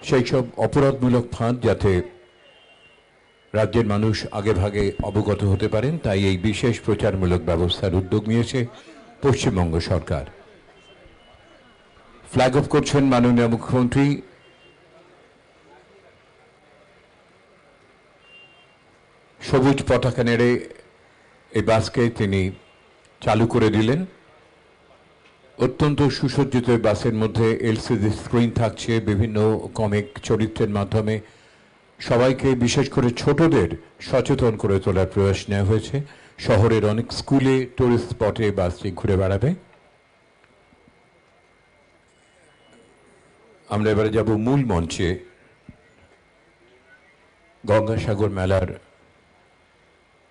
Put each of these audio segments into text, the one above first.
সেই সব অপরাধমূলক ফাঁদ যাতে রাজ্যের মানুষ আগেভাগে অবগত হতে পারেন, তাই এই বিশেষ প্রচারমূলক ব্যবস্থার উদ্যোগ নিয়েছে পশ্চিমবঙ্গ সরকার। ফ্ল্যাগ অফ করছেন মাননীয় মুখ্যমন্ত্রী। সবুজ পতাকা নেড়ে এই বাসকে তিনি চালু করে দিলেন। অত্যন্ত সুসজ্জিত বাসের মধ্যে এলসিডি স্ক্রিন থাকছে, বিভিন্ন কমিক চরিত্রের মাধ্যমে সবাইকে, বিশেষ করে ছোটদের সচেতন করে তোলার প্রয়াস নেওয়া হয়েছে। শহরের অনেক স্কুলে, টুরিস্ট স্পটে বাসটি ঘুরে বেড়াবে। আমরা এবারে যাব মূল মঞ্চে। গঙ্গাসাগর মেলার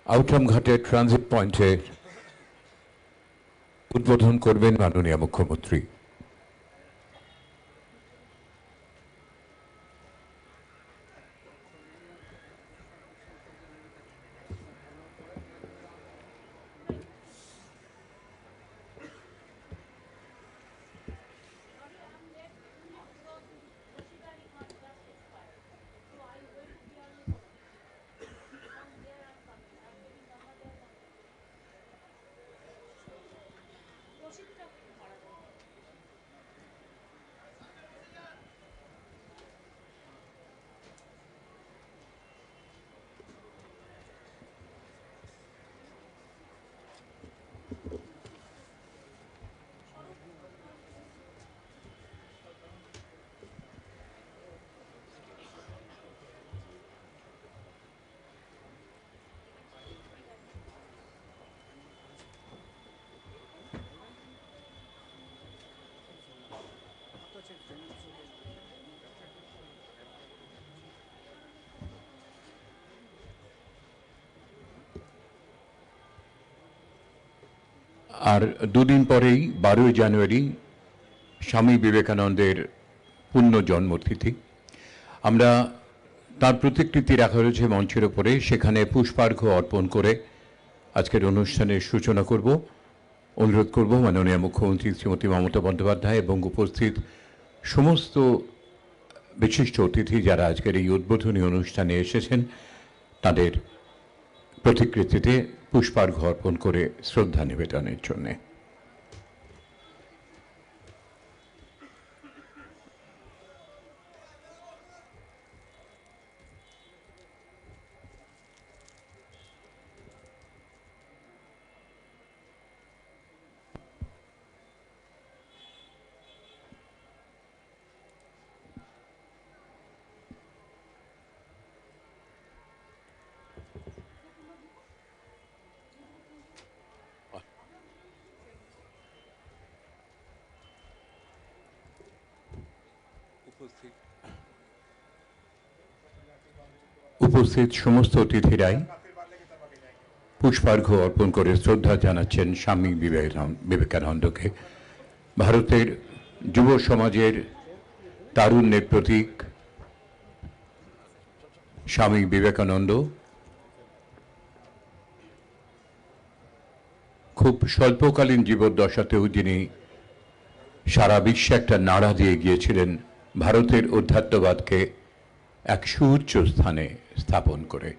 আউটরাম ঘাটের ট্রানজিট পয়েন্টে উদ্বোধন করবেন মাননীয় মুখ্যমন্ত্রী। আর দুদিন পরেই 12ই জানুয়ারি স্বামী বিবেকানন্দের পূর্ণ জন্মতিথি। আমরা তার প্রতিকৃতি রাখা রয়েছে মঞ্চের ওপরে, সেখানে পুষ্পার্ঘ্য অর্পণ করে আজকের অনুষ্ঠানের সূচনা করব। অনুরোধ করব মাননীয় মুখ্যমন্ত্রী শ্রীমতী মমতা বন্দ্যোপাধ্যায় এবং উপস্থিত সমস্ত বিশিষ্ট অতিথি যারা আজকের এই উদ্বোধনী অনুষ্ঠানে এসেছেন তাদের প্রতিকৃতিতে পুষ্পার্ঘ্য অর্পণ করে শ্রদ্ধা নিবেদনের জন্য। উপস্থিত সমস্ত অতিথিরাই পুষ্পার্ঘ্য অর্পণ করে শ্রদ্ধা জানাচ্ছেন স্বামী বিবেকানন্দকে। ভারতের যুব সমাজের তারুণ্যের প্রতীক স্বামী বিবেকানন্দ খুব স্বল্পকালীন জীবদ্দশাতেও যিনি সারা বিশ্বে একটা নাড়া দিয়ে গিয়েছিলেন ভারতের অধ্যাত্মবাদকে এক সুউচ্চ স্থানে স্থাপন করে।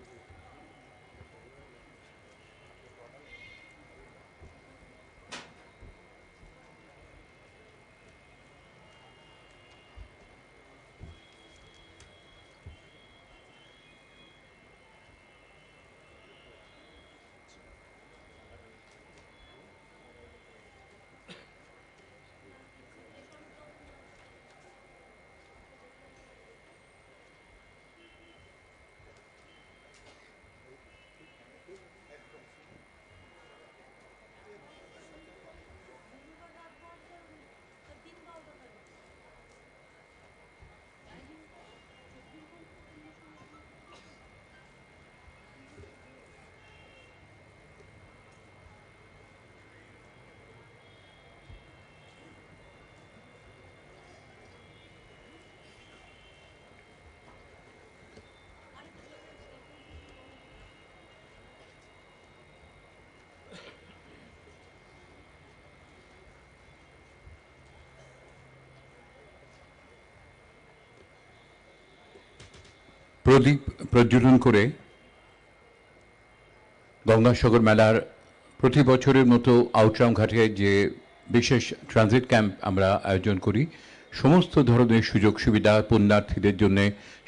প্রদীপ প্রজ্বলন করে গঙ্গাসাগর মেলার প্রতি বছরের মতো আউটরাম ঘাটে যে বিশেষ ট্রানজিট ক্যাম্প আমরা আয়োজন করি, সমস্ত ধরনের সুযোগ সুবিধা পুণ্যার্থীদের জন্য,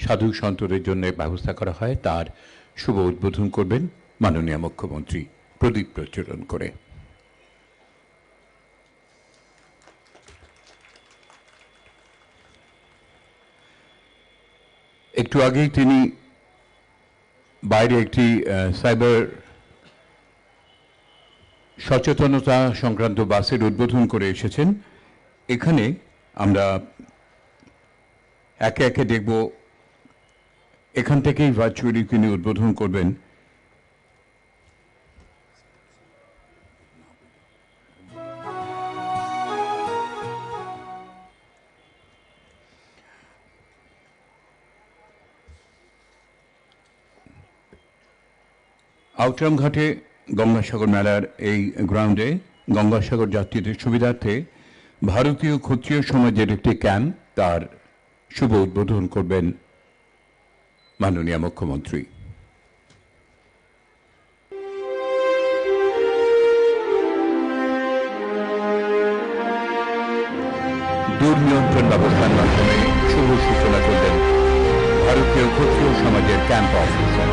সাধু সন্তদের জন্য ব্যবস্থা করা হয়, তার শুভ উদ্বোধন করবেন মাননীয় মুখ্যমন্ত্রী প্রদীপ প্রজ্বলন করে। একটু আগেই তিনি বাইরে একটি সাইবার সচেতনতা সংক্রান্ত বাসের উদ্বোধন করে এসেছেন। এখানে আমরা একে একে দেখব, এখান থেকেই ভার্চুয়ালি তিনি উদ্বোধন করবেন। আউটরাম ঘাটে গঙ্গাসাগর মেলার এই গ্রাউন্ডে গঙ্গাসাগর যাত্রীদের সুবিধার্থে ভারতীয় ক্ষত্রিয় সমাজের একটি ক্যাম্প, তার শুভ উদ্বোধন করবেন মাননীয় মুখ্যমন্ত্রী। দুর্নিয়ন্ত্রণ ব্যবস্থার মাধ্যমে শুভ সূচনা করলেন ভারতীয় ক্ষত্রিয় সমাজের ক্যাম্প অফিসার।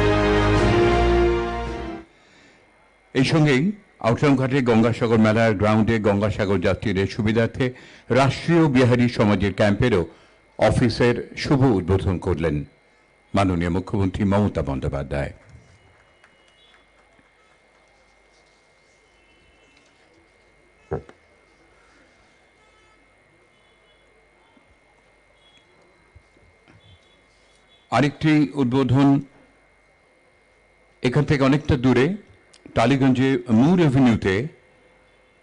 এই সঙ্গেই আউটরাম ঘাটে গঙ্গাসাগর মেলার গ্রাউন্ডে গঙ্গাসাগর যাত্রীদের সুবিধার্থে রাষ্ট্রীয় বিহারী সমাজের ক্যাম্পেরও অফিসের শুভ উদ্বোধন করলেন মাননীয় মুখ্যমন্ত্রী মমতা বন্দ্যোপাধ্যায়। আরেকটি উদ্বোধন এখান থেকে অনেকটা দূরে টালিগঞ্জে মুর এভিনিউতে,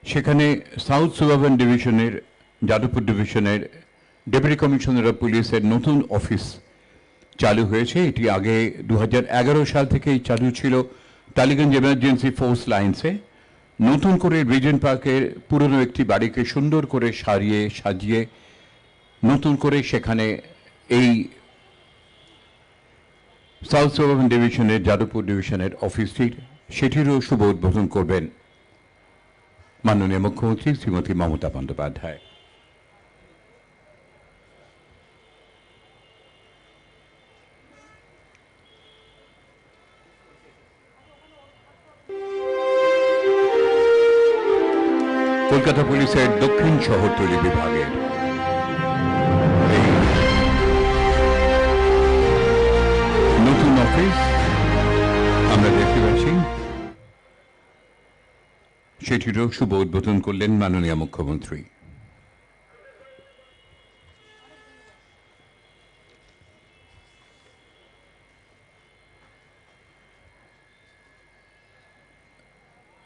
সেখানে সাউথ সুবার্বান ডিভিশনের, যাদবপুর ডিভিশনের ডেপুটি কমিশনার অফ পুলিশের নতুন অফিস চালু হয়েছে। এটি আগে 2011 সাল থেকেই চালু ছিল টালিগঞ্জ এমার্জেন্সি ফোর্স লাইন্সে। নতুন করে রিজেন্ট পার্কের পুরনো একটি বাড়িকে সুন্দর করে সাজিয়ে নতুন করে সেখানে এই সাউথ সুবার্বান ডিভিশনের, যাদবপুর ডিভিশনের সেটিরও শুভ উদ্বোধন করবেন মাননীয় মুখ্যমন্ত্রী শ্রীমতী মমতা বন্দ্যোপাধ্যায়। কলকাতা পুলিশের দক্ষিণ শহরতলি বিভাগের নতুন অফিস আমরা দেখতে পাচ্ছি, সেটিরও শুভ উদ্বোধন করলেন মাননীয় মুখ্যমন্ত্রী।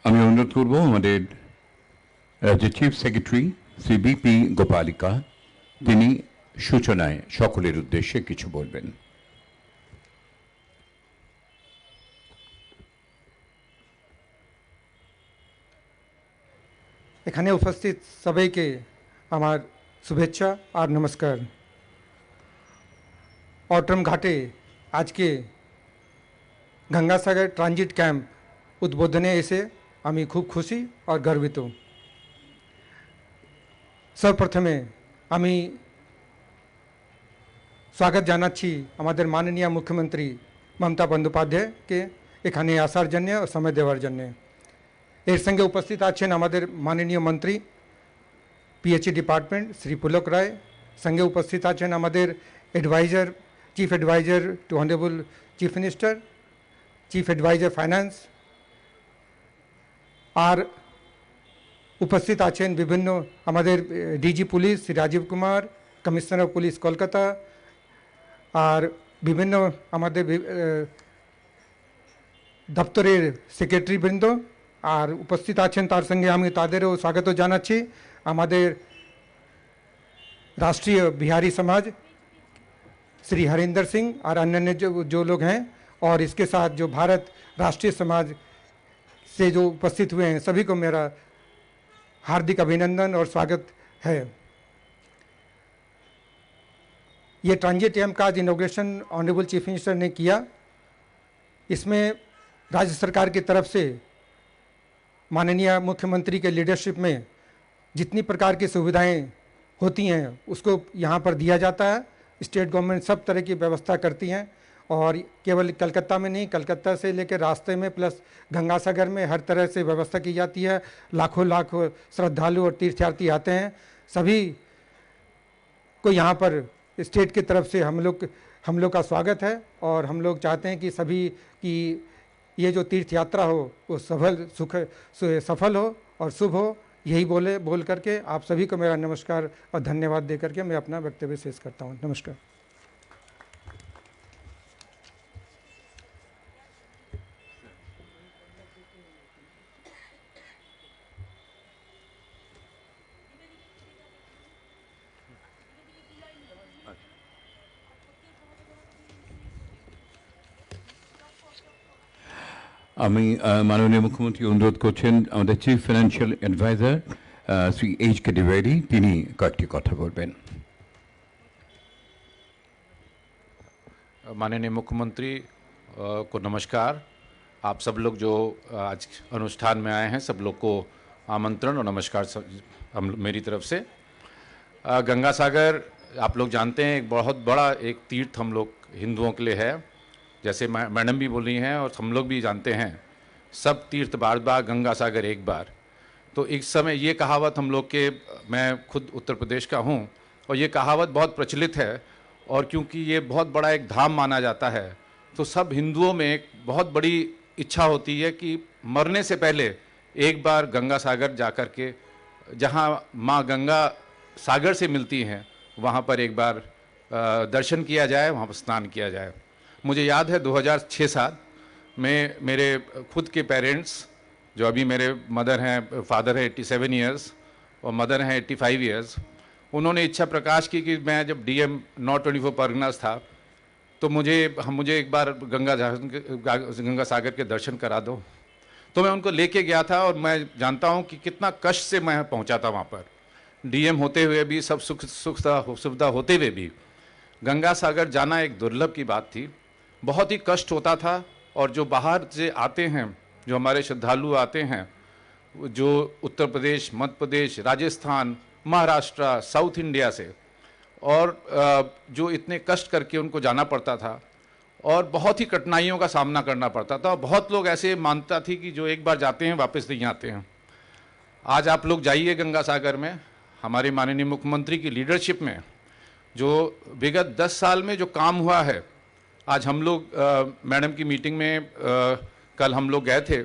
আমি অনুরোধ করব আমাদের রাজ্যের চিফ সেক্রেটারি শ্রী বিপি গোপালিকা, তিনি সূচনায় সকলের উদ্দেশ্যে কিছু বলবেন। এখানে উপস্থিত সবাইকে আমার শুভেচ্ছা আর নমস্কার। আউটরাম ঘাটে আজকে গঙ্গাসাগর ট্রানজিট ক্যাম্প উদ্বোধনে এসে আমি খুব খুশি আর গর্বিত। সর্বপ্রথমে আমি স্বাগত জানাচ্ছি আমাদের মাননীয় মুখ্যমন্ত্রী মমতা বন্দ্যোপাধ্যায়কে এখানে আসার জন্য ও সময় দেওয়ার জন্য। এর সঙ্গে উপস্থিত আছেন আমাদের মাননীয় মন্ত্রী পিএইচই ডিপার্টমেন্ট শ্রী পুলক রায়, সঙ্গে উপস্থিত আছেন আমাদের adviser, chief adviser to honourable chief minister, chief adviser finance, আর উপস্থিত আছেন বিভিন্ন আমাদের DG police Shri Rajiv Kumar, commissioner of police Kolkata, আর বিভিন্ন আমাদের দপ্তরের সেক্রেটারিবৃন্দ আর উপস্থিত আছেন। তার সঙ্গে আমি তাদেরও স্বাগত জানাচ্ছি আমাদের राष्ट्रीय बिहारी समाज श्री हरिंदर सिंह और अन्य जो लोग हैं, और इसके साथ जो भारत राष्ट्रीय समाज से जो उपस्थित हुए हैं सभी को मेरा हार्दिक अभिनंदन और स्वागत है। ये ट्रांजिट डैम का आज इनॉग्रेशन ऑनरेबल चीफ मिनिस्टर ने किया। इसमें राज्य सरकार की तरफ से माननीय मुख्यमंत्री के लीडरशिप में जितनी प्रकार की सुविधाएं होती हैं उसको यहाँ पर दिया जाता है। स्टेट गवर्नमेंट सब तरह की व्यवस्था करती हैं और केवल कलकत्ता में नहीं, कलकत्ता से लेकर रास्ते में प्लस गंगासागर में हर तरह से व्यवस्था की जाती है। लाखों श्रद्धालु और तीर्थयात्री आते हैं। सभी को यहाँ पर स्टेट की तरफ से हम लोग का स्वागत है और हम लोग चाहते हैं कि सभी की ये जो तीर्थ यात्रा हो वो सफल हो और शुभ हो। यही बोल करके आप सभी को मेरा नमस्कार और धन्यवाद दे करके मैं अपना वक्तव्य शेष करता हूँ। नमस्कार। আমি মাননীয় মুখ্যমন্ত্রী অনুরোধ করছেন আমাদের চিফ ফাইন্যান্সিয়াল অ্যাডভাইজার শ্রী এইচ.কে দ্বিবেদী তিনি কয়েকটি কথা বলবেন। माननीय मुख्यमंत्री को नमस्कार। आप सब लोग जो आज अनुष्ठान में आए हैं सब लोग को आमंत्रण और नमस्कार मेरी तरफ से। गंगा सागर आप लोग जानते हैं एक बहुत बड़ा एक तीर्थ हम लोग हिंदुओं के लिए है। जैसे मैडम भी बोल रही हैं और हम लोग भी जानते हैं, सब तीर्थ बार बार गंगा सागर एक बार। तो एक समय ये कहावत हम लोग के, मैं खुद उत्तर प्रदेश का हूँ और ये कहावत बहुत प्रचलित है और क्योंकि ये बहुत बड़ा एक धाम माना जाता है तो सब हिंदुओं में एक बहुत बड़ी इच्छा होती है कि मरने से पहले एक बार गंगा सागर जा कर के जहाँ माँ गंगा सागर से मिलती हैं वहाँ पर एक बार दर्शन किया जाए, वहाँ पर स्नान किया जाए। मुझे याद है 2006-7 में मेरे खुद के पेरेंट्स, जो अभी मेरे मदर हैं, फादर है 87 ईयर्स और मदर हैं 85 ईयर्स, उन्होंने इच्छा प्रकाश की कि मैं जब डीएम नॉर्थ 24 परगनास था तो मुझे एक बार गंगा सागर के दर्शन करा दो। तो मैं उनको लेके गया था और मैं जानता हूँ कि कितना कष्ट से मैं पहुँचा था वहाँ पर। डीएम होते हुए भी, सब सुख सुविधा होते हुए भी गंगा सागर जाना एक दुर्लभ की बात थी। बहुत ही कष्ट होता था और जो बाहर से आते हैं, जो हमारे श्रद्धालु आते हैं, जो उत्तर प्रदेश, मध्य प्रदेश, राजस्थान, महाराष्ट्र, साउथ इंडिया से, और जो इतने कष्ट करके उनको जाना पड़ता था और बहुत ही कठिनाइयों का सामना करना पड़ता था। बहुत लोग ऐसे मानता थी कि जो एक बार जाते हैं वापस नहीं आते हैं। आज आप लोग जाइए गंगा सागर में, हमारे माननीय मुख्यमंत्री की लीडरशिप में जो विगत 10 साल में जो काम हुआ है, आज हम लोग मैडम की मीटिंग में कल हम लोग गए थे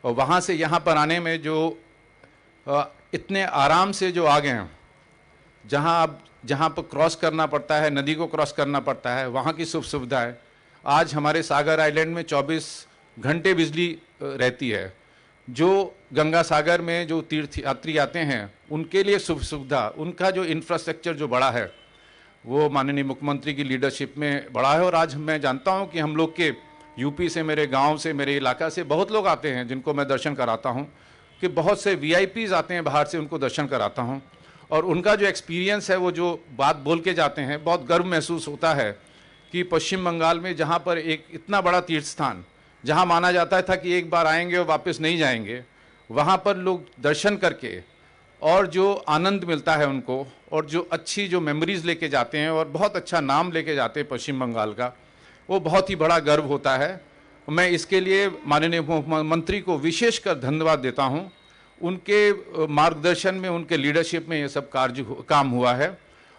और वहाँ से यहाँ पर आने में जो इतने आराम से जो आ गए हैं, जहाँ पर क्रॉस करना पड़ता है, नदी को क्रॉस करना पड़ता है, वहाँ की सुख सुविधा है। आज हमारे सागर आइलैंड में 24 घंटे बिजली रहती है। जो गंगा सागर में जो तीर्थ यात्री आते हैं उनके लिए सुख सुविधा, उनका जो इंफ्रास्ट्रक्चर जो बड़ा है वो माननीय मुख्यमंत्री की लीडरशिप में बड़ा है। और आज मैं जानता हूं कि हम लोग के यूपी से, मेरे गांव से, मेरे इलाका से बहुत लोग आते हैं जिनको मैं दर्शन कराता हूं, कि बहुत से वीआईपीज आते हैं बाहर से, उनको दर्शन कराता हूं और उनका जो एक्सपीरियंस है, वो जो बात बोल के जाते हैं, बहुत गर्व महसूस होता है कि पश्चिम बंगाल में जहाँ पर एक इतना बड़ा तीर्थ स्थान, जहाँ माना जाता था कि एक बार आएंगे और वापस नहीं जाएंगे, वहाँ पर लोग दर्शन करके और जो आनंद मिलता है उनको, और जो अच्छी जो मेमोरीज लेके जाते हैं और बहुत अच्छा नाम लेके जाते हैं पश्चिम बंगाल का, वो बहुत ही बड़ा गर्व होता है। मैं इसके लिए माननीय मुख्यमंत्री को विशेषकर धन्यवाद देता हूँ। उनके मार्गदर्शन में, उनके लीडरशिप में ये सब काम हुआ है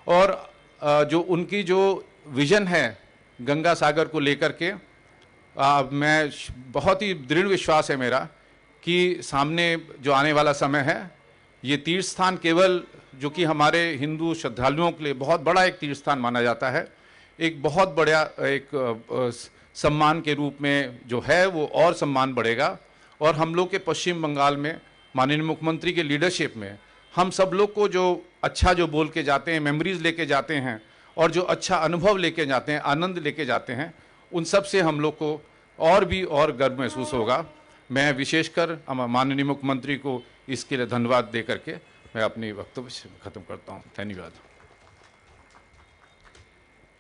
और जो उनकी जो विज़न है गंगा सागर को लेकर के, मैं बहुत ही दृढ़ विश्वास है मेरा कि सामने जो आने वाला समय है, ये तीर्थ स्थान केवल जो कि हमारे हिंदू श्रद्धालुओं के लिए बहुत बड़ा एक तीर्थ स्थान माना जाता है, एक बहुत बड़ा एक सम्मान के रूप में जो है वो और सम्मान बढ़ेगा। और हम लोग के पश्चिम बंगाल में माननीय मुख्यमंत्री के लीडरशिप में हम सब लोग को जो अच्छा जो बोल के जाते हैं, मेमोरीज लेके जाते हैं और जो अच्छा अनुभव लेके जाते हैं, आनंद लेके जाते हैं, उन सब से हम लोग को और भी और गर्व महसूस होगा। मैं विशेषकर माननीय मुख्यमंत्री को इसके लिए धन्यवाद दे करके मैं अपनी वक्तव्य खत्म करता हूँ। धन्यवाद।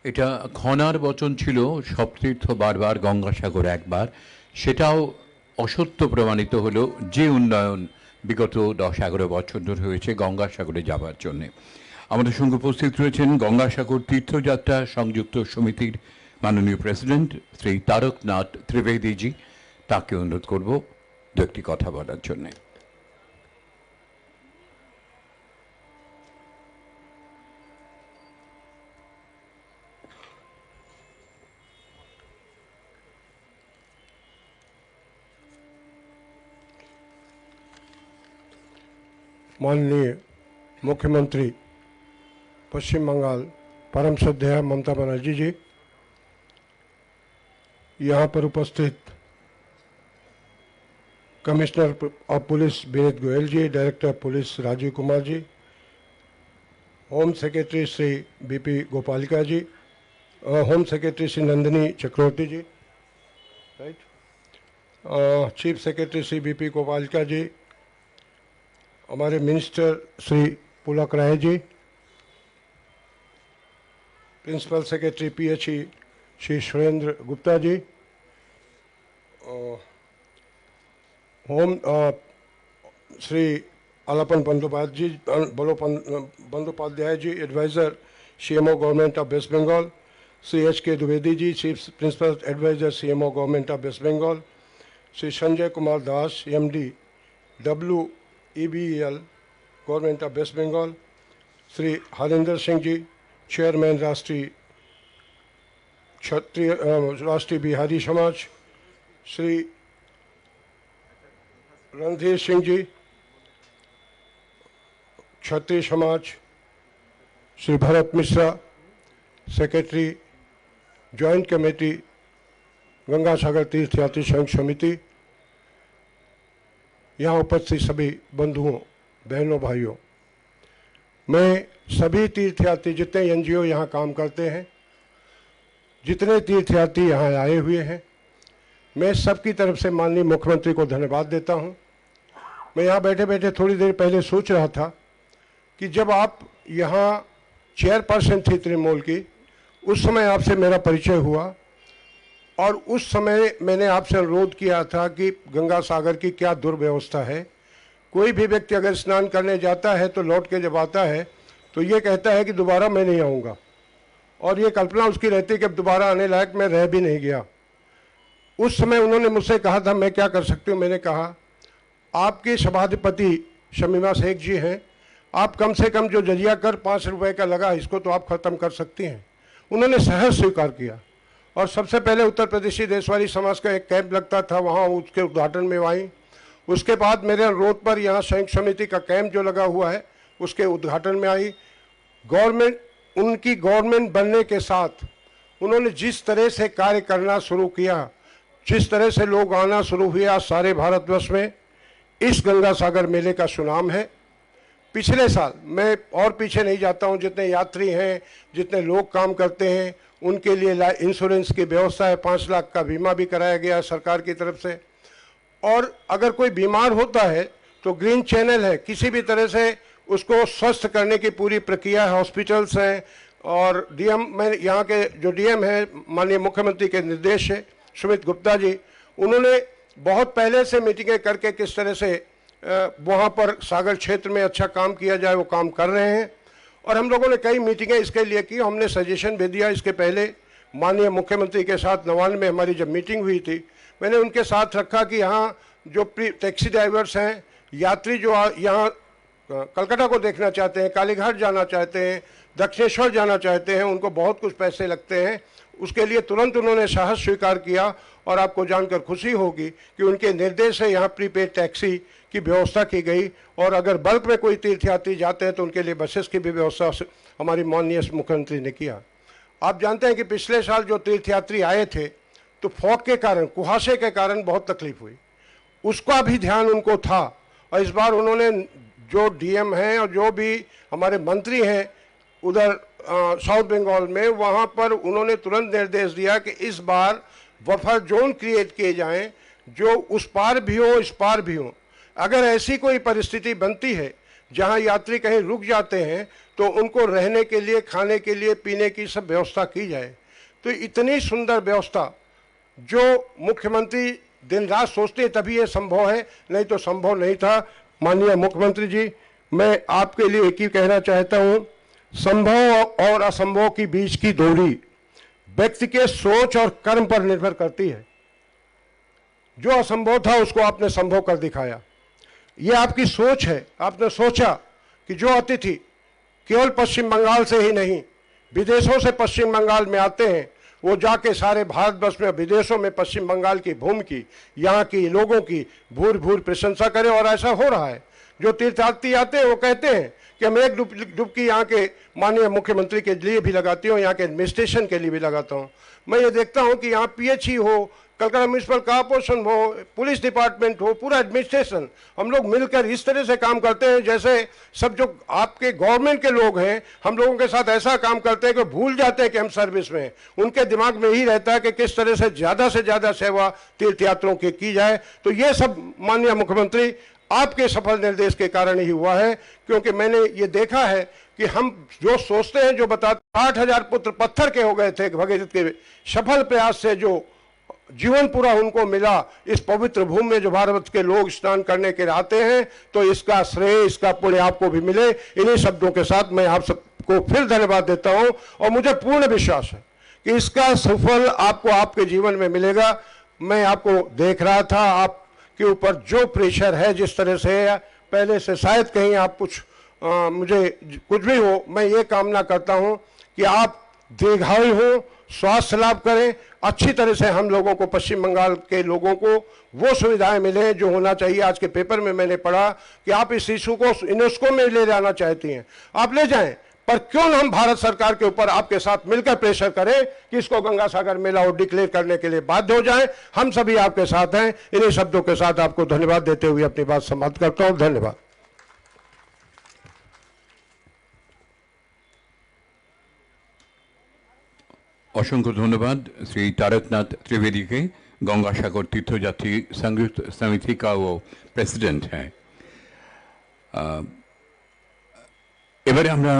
এটা খনার বচন ছিল সপ্তীর্থ বারবার গঙ্গাসাগর একবার, সেটাও অসত্য প্রমাণিত হলো যে উন্নয়ন বিগত 10-11 বছর ধরে হয়েছে গঙ্গাসাগরে যাবার জন্যে। আমাদের সঙ্গে উপস্থিত রয়েছেন গঙ্গাসাগর তীর্থযাত্রা সংযুক্ত সমিতির মাননীয় প্রেসিডেন্ট শ্রী তারকনাথ ত্রিবেদীজি। তাকে অনুরোধ করব দু একটি কথা বলার জন্যে। माननीय मुख्यमंत्री पश्चिम बंगाल परम श्रद्धेय ममता बनर्जी जी, यहाँ पर उपस्थित commissioner of police Vineet Goyal ji, director police Rajiv Kumar ji, home secretary Shri BP Gopalika ji, home secretary Shri Nandini Chakraborty ji, right, chief secretary Shri BP Gopalika ji, हमारे minister Shri Pulak Roy ji, principal secretary PHE Shri Surendra Gupta ji, home Shri Alapan Bandopadhyay ji, adviser CMO government of West Bengal, Shri HK. Dwivedi ji, chief principal adviser CMO government of West Bengal, Shri Sanjay Kumar Das, MD WEBL government of West Bengal, Shri Harinder Singh ji, chairman Rashtriya Bihari Samaj, Shri Randhir Singh ji, Kshatriya Samaj, Shri Bharat Mishra, secretary joint committee Ganga Sagar Tirthayatri Sangh समिति, यहाँ उपस्थित सभी बंधुओं, बहनों, भाइयों, मैं सभी तीर्थयात्री जितने एनजीओ यहाँ काम करते हैं, जितने तीर्थयात्री यहाँ आए हुए हैं, मैं सबकी तरफ से माननीय मुख्यमंत्री को धन्यवाद देता हूँ। मैं यहाँ बैठे बैठे थोड़ी देर पहले सोच रहा था कि जब आप यहाँ चेयरपर्सन थी तृणमूल की, उस समय आपसे मेरा परिचय हुआ और उस समय मैंने आपसे अनुरोध किया था कि गंगा सागर की क्या दुर्व्यवस्था है। कोई भी व्यक्ति अगर स्नान करने जाता है तो लौट के जब आता है तो ये कहता है कि दोबारा मैं नहीं आऊँगा, और ये कल्पना उसकी रहती है कि अब दोबारा आने लायक मैं रह भी नहीं गया। उस समय उन्होंने मुझसे कहा था मैं क्या कर सकती हूँ। मैंने कहा आपके सभाधिपति शमीमा शेख जी हैं, आप कम से कम जो जजिया कर 5 रुपए का लगा इसको तो आप ख़त्म कर सकती हैं। उन्होंने सहज स्वीकार किया और सबसे पहले उत्तर प्रदेशी देशवाली समाज का एक कैंप लगता था, वहाँ उसके उद्घाटन में आई। उसके बाद मेरे अनुरोध पर यहाँ संयुक्त समिति का कैंप जो लगा हुआ है उसके उद्घाटन में आई। गवर्नमेंट, उनकी गवर्नमेंट बनने के साथ उन्होंने जिस तरह से कार्य करना शुरू किया, जिस तरह से लोग आना शुरू हुए, आज सारे भारतवर्ष में इस गंगा सागर मेले का सुनाम है। पिछले साल, मैं और पीछे नहीं जाता हूँ, जितने यात्री हैं, जितने लोग काम करते हैं, उनके लिए इंश्योरेंस की व्यवस्था है, 5 लाख का बीमा भी कराया गया है सरकार की तरफ से। और अगर कोई बीमार होता है तो ग्रीन चैनल है, किसी भी तरह से उसको स्वस्थ करने की पूरी प्रक्रिया है, हॉस्पिटल्स हैं। और डीएम, मैं यहाँ के जो डीएम है माननीय मुख्यमंत्री के निर्देश है सुमित गुप्ता जी, उन्होंने बहुत पहले से मीटिंगें करके किस तरह से वहाँ पर सागर क्षेत्र में अच्छा काम किया जाए वो काम कर रहे हैं। और हम लोगों ने कई मीटिंगें इसके लिए की, हमने सजेशन भी दिया। इसके पहले माननीय मुख्यमंत्री के साथ नवान में हमारी जब मीटिंग हुई थी, मैंने उनके साथ रखा कि यहाँ जो टैक्सी ड्राइवर्स हैं, यात्री जो यहाँ कलकत्ता को देखना चाहते हैं, कालीघाट जाना चाहते हैं, दक्षिणेश्वर जाना चाहते हैं, उनको बहुत कुछ पैसे लगते हैं। उसके लिए तुरंत उन्होंने साहस स्वीकार किया और आपको जानकर खुशी होगी कि उनके निर्देश से यहाँ प्रीपेड टैक्सी की व्यवस्था की गई। और अगर बल्क में कोई तीर्थयात्री जाते हैं तो उनके लिए बसेस की भी व्यवस्था हमारी माननीय मुख्यमंत्री ने किया। आप जानते हैं कि पिछले साल जो तीर्थयात्री आए थे तो फॉग के कारण, कुहासे के कारण बहुत तकलीफ हुई, उसका भी ध्यान उनको था। और इस बार उन्होंने, जो डीएम हैं और जो भी हमारे मंत्री हैं उधर साउथ बंगाल में, वहाँ पर उन्होंने तुरंत निर्देश दिया कि इस बार बफर जोन क्रिएट किए जाएं, जो उस पार भी हो इस पार भी हो। अगर ऐसी कोई परिस्थिति बनती है जहां यात्री कहीं रुक जाते हैं तो उनको रहने के लिए, खाने के लिए, पीने की सब व्यवस्था की जाए। तो इतनी सुंदर व्यवस्था जो मुख्यमंत्री दिन रात सोचते हैं तभी ये संभव है, नहीं तो संभव नहीं था। माननीय मुख्यमंत्री जी, मैं आपके लिए एक ही कहना चाहता हूँ, संभव और असंभव के बीच की दूरी व्यक्ति के सोच और कर्म पर निर्भर करती है। जो असंभव था उसको आपने संभव कर दिखाया। ये आपकी सोच है। आपने सोचा कि जो अतिथि केवल पश्चिम बंगाल से ही नहीं, विदेशों से पश्चिम बंगाल में आते हैं, वो जाके सारे भारतवर्ष में, विदेशों में पश्चिम बंगाल की भूमि की, यहाँ की लोगों की भूर भूर प्रशंसा करें। और ऐसा हो रहा है। जो तीर्थयात्री आते हैं वो कहते हैं कि हम एक डुबकी यहाँ के माननीय मुख्यमंत्री के लिए भी लगाती हूँ, यहाँ के एडमिनिस्ट्रेशन के लिए भी लगाता हूँ। मैं ये देखता हूँ कि यहाँ पीएचई हो, कलकत्ता म्यूनिसिपल कॉर्पोरेशन हो, पुलिस डिपार्टमेंट हो, पूरा एडमिनिस्ट्रेशन, हम लोग मिलकर इस तरह से काम करते हैं जैसे सब जो आपके गवर्नमेंट के लोग हैं हम लोगों के साथ ऐसा काम करते हैं कि भूल जाते हैं कि हम सर्विस में। उनके दिमाग में ही रहता है कि किस तरह से ज़्यादा सेवा तीर्थयात्रियों की जाए। तो ये सब माननीय मुख्यमंत्री आपके सफल निर्देश के कारण ही हुआ है, क्योंकि मैंने ये देखा है कि हम जो सोचते हैं, जो बताते 8,000 पुत्र पत्थर के हो गए थे भगीरथ के सफल प्रयास से जो जीवन पूरा उनको मिला इस पवित्र भूमि में, जो भारत के लोग स्नान करने के लिए आते हैं, तो इसका श्रेय, इसका पुण्य आपको भी मिले। इन्हीं शब्दों के साथ मैं आप सबको फिर धन्यवाद देता हूं और मुझे पूर्ण विश्वास है कि इसका सुफल आपको आपके जीवन में मिलेगा। मैं आपको देख रहा था, आपके ऊपर जो प्रेशर है, जिस तरह से पहले से शायद कहीं आप कुछ मुझे कुछ भी हो, मैं ये कामना करता हूं कि आप दीर्घायु हो, स्वास्थ्य लाभ करें, अच्छी तरह से हम लोगों को, पश्चिम बंगाल के लोगों को वो सुविधाएं मिले जो होना चाहिए। आज के पेपर में मैंने पढ़ा कि आप इस इशू को यूनेस्को में ले जाना चाहती हैं, आप ले जाएं, पर क्यों न हम भारत सरकार के ऊपर आपके साथ मिलकर प्रेशर करें कि इसको गंगा सागर मेला और डिक्लेयर करने के लिए बाध्य हो जाएं। हम सभी आपके साथ हैं। इन्हीं शब्दों के साथ आपको धन्यवाद देते हुए अपनी बात समाप्त करता हूं। धन्यवाद। অসংখ্য ধন্যবাদ শ্রী তারকনাথ ত্রিবেদীকে, গঙ্গাসাগর তীর্থযাত্রী संयुक्त समिति का वो प्रेसिडेंट हैं। এবারে আমরা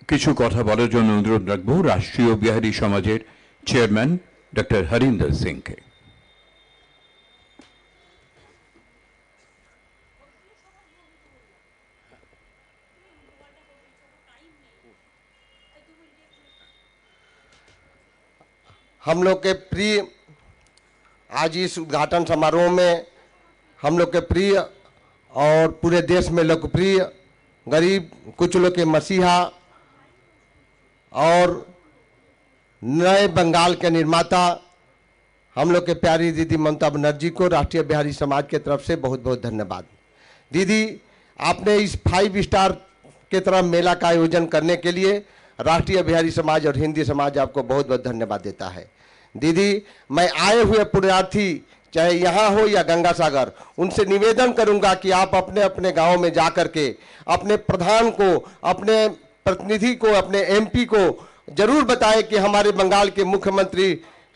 কিছু কথা বলার জন্য অনুরোধ রাখবো রাষ্ট্রীয় বিহারী সমাজের চেয়ারম্যান ডক্টর হরিন্দর সিংকে। हम लोग के प्रिय, आज इस उद्घाटन समारोह में हम लोग के प्रिय और पूरे देश में लोकप्रिय, गरीब कुचलों के मसीहा और नए बंगाल के निर्माता हम लोग के प्यारी दीदी ममता बनर्जी को राष्ट्रीय बिहारी समाज के तरफ से बहुत बहुत धन्यवाद। दीदी, आपने इस 5 स्टार के तरह मेला का आयोजन करने के लिए राष्ट्रीय बिहारी समाज और हिंदी समाज आपको बहुत बहुत धन्यवाद देता है। दीदी, मैं आए हुए पुण्यार्थी चाहे यहाँ हो या गंगा सागर, उनसे निवेदन करूंगा कि आप अपने अपने गांव में जाकर के अपने प्रधान को, अपने प्रतिनिधि को, अपने एमपी को जरूर बताएं कि हमारे बंगाल के मुख्यमंत्री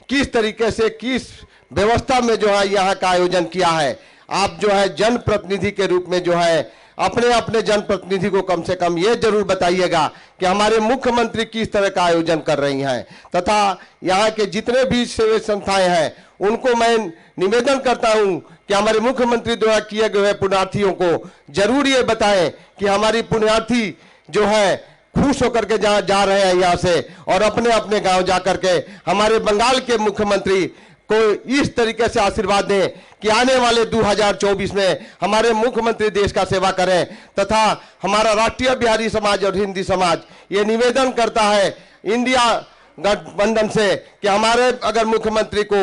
किस तरीके से, किस व्यवस्था में जो है यहाँ का आयोजन किया है। आप जो है जनप्रतिनिधि के रूप में जो है अपने अपने जनप्रतिनिधि को कम से कम ये जरूर बताइएगा कि हमारे मुख्यमंत्री किस तरह का आयोजन कर रही हैं, तथा यहाँ के जितने भी सेवा संस्थाएं हैं उनको मैं निवेदन करता हूं कि हमारे मुख्यमंत्री द्वारा किए गए पुण्यार्थियों को जरूर ये बताएं कि हमारी पुण्यार्थी जो है खुश होकर के जहाँ जा रहे हैं यहाँ से, और अपने अपने गांव जाकर के हमारे बंगाल के मुख्यमंत्री को इस तरीके से आशीर्वाद दें कि आने वाले 2024 में हमारे मुख्यमंत्री देश का सेवा करें। तथा हमारा राष्ट्रीय बिहारी समाज और हिंदी समाज ये निवेदन करता है इंडिया गठबंधन से कि हमारे अगर मुख्यमंत्री को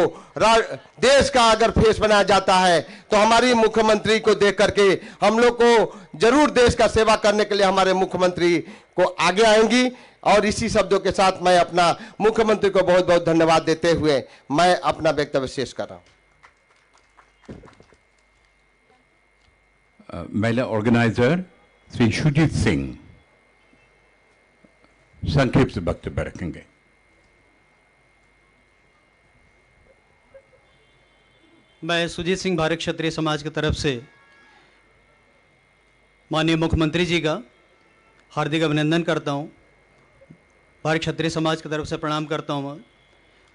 देश का अगर फेस बनाया जाता है तो हमारी मुख्यमंत्री को देख करके हम लोग को जरूर देश का सेवा करने के लिए हमारे मुख्यमंत्री को आगे आएंगी। और इसी शब्दों के साथ मैं अपना मुख्यमंत्री को बहुत बहुत धन्यवाद देते हुए मैं अपना वक्तव्य शेष कर रहा हूं। महिला ऑर्गेनाइजर श्री सुजीत सिंह संक्षिप्त वक्तव्य रखेंगे। मैं सुजीत सिंह भारत क्षत्रिय समाज की तरफ से माननीय मुख्यमंत्री जी का हार्दिक अभिनंदन करता हूँ। भारत क्षत्रिय समाज की तरफ से प्रणाम करता हूँ मैं।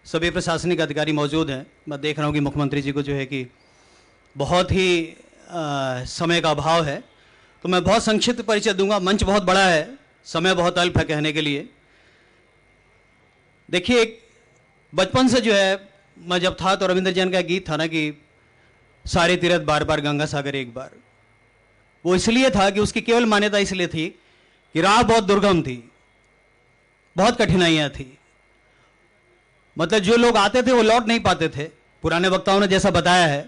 सभी प्रशासनिक अधिकारी मौजूद हैं। मैं देख रहा हूँ कि मुख्यमंत्री जी को जो है कि बहुत ही समय का अभाव है, तो मैं बहुत संक्षिप्त परिचय दूंगा। मंच बहुत बड़ा है, समय बहुत अल्प है कहने के लिए। देखिए, बचपन से जो है मैं जब था तो रविंद्र जैन का गीत था ना कि सारे तीरथ बार बार गंगा सागर एक बार। वो इसलिए था कि उसकी केवल मान्यता इसलिए थी कि राह बहुत दुर्गम थी, बहुत कठिनाइयां थी। मतलब जो लोग आते थे वो लौट नहीं पाते थे, पुराने वक्ताओं ने जैसा बताया है।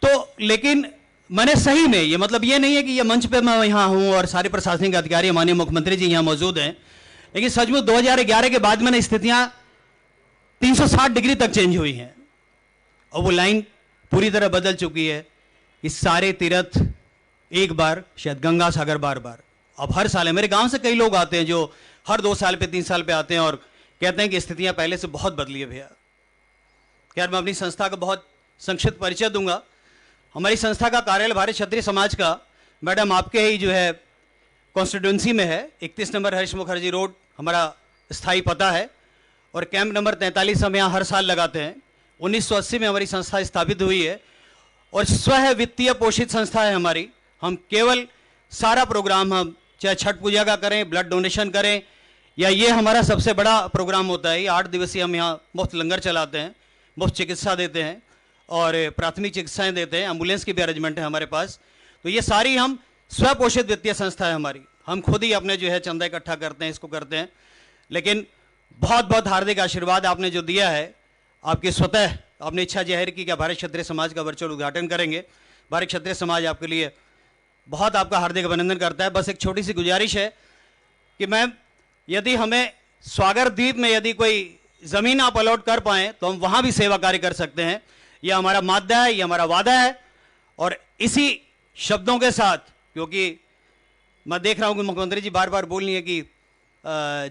तो लेकिन मैंने सही में, ये मतलब ये नहीं है कि ये मंच पे मैं यहाँ हूँ और सारे प्रशासनिक अधिकारी माननीय मुख्यमंत्री जी यहाँ मौजूद हैं, लेकिन सचमुच 2011 के बाद मैंने स्थितियां 360 डिग्री तक चेंज हुई हैं और वो लाइन पूरी तरह बदल चुकी है कि सारे तीर्थ एक बार, शायद गंगा सागर बार बार। अब हर साल है, मेरे गांव से कई लोग आते हैं जो हर 2 साल पे 3 साल पे आते हैं और कहते हैं कि स्थितियां पहले से बहुत बदली है भैया। खैर, मैं अपनी संस्था का बहुत संक्षिप्त परिचय दूंगा। हमारी संस्था का कार्यालय भारत क्षत्रिय समाज का मैडम आपके ही जो है कॉन्स्टिट्यूंसी में है। 31 नंबर हरीश मुखर्जी रोड हमारा स्थायी पता है और कैंप नंबर 43 हम यहाँ हर साल लगाते हैं। 1980 में हमारी संस्था स्थापित हुई है और स्वयं वित्तीय पोषित संस्था है हमारी। हम केवल सारा प्रोग्राम, हम चाहे छठ पूजा का करें, ब्लड डोनेशन करें, या ये हमारा सबसे बड़ा प्रोग्राम होता है। ये 8 दिवसीय हम यहाँ मुफ्त लंगर चलाते हैं, मुफ्त चिकित्सा देते हैं और प्राथमिक चिकित्साएं देते हैं। एम्बुलेंस की भी अरेंजमेंट है हमारे पास। तो ये सारी हम स्वपोषित वित्तीय संस्था है हमारी। हम खुद ही अपने जो है चंदा इकट्ठा करते हैं, इसको करते हैं। लेकिन बहुत बहुत हार्दिक आशीर्वाद आपने जो दिया है, आपकी स्वतः आपने इच्छा जाहिर की कि भारत क्षत्रिय समाज का वर्चुअल उद्घाटन करेंगे। भारत क्षत्रिय समाज आपके लिए बहुत आपका हार्दिक अभिनंदन करता है। बस एक छोटी सी गुजारिश है कि मैम, यदि हमें स्वागत द्वीप में यदि कोई ज़मीन आप अलॉट कर पाएँ तो हम वहाँ भी सेवा कार्य कर सकते हैं। यह हमारा मादा है, यह हमारा वादा है। और इसी शब्दों के साथ, क्योंकि मैं देख रहा हूँ कि मुख्यमंत्री जी बार बार बोल रही है कि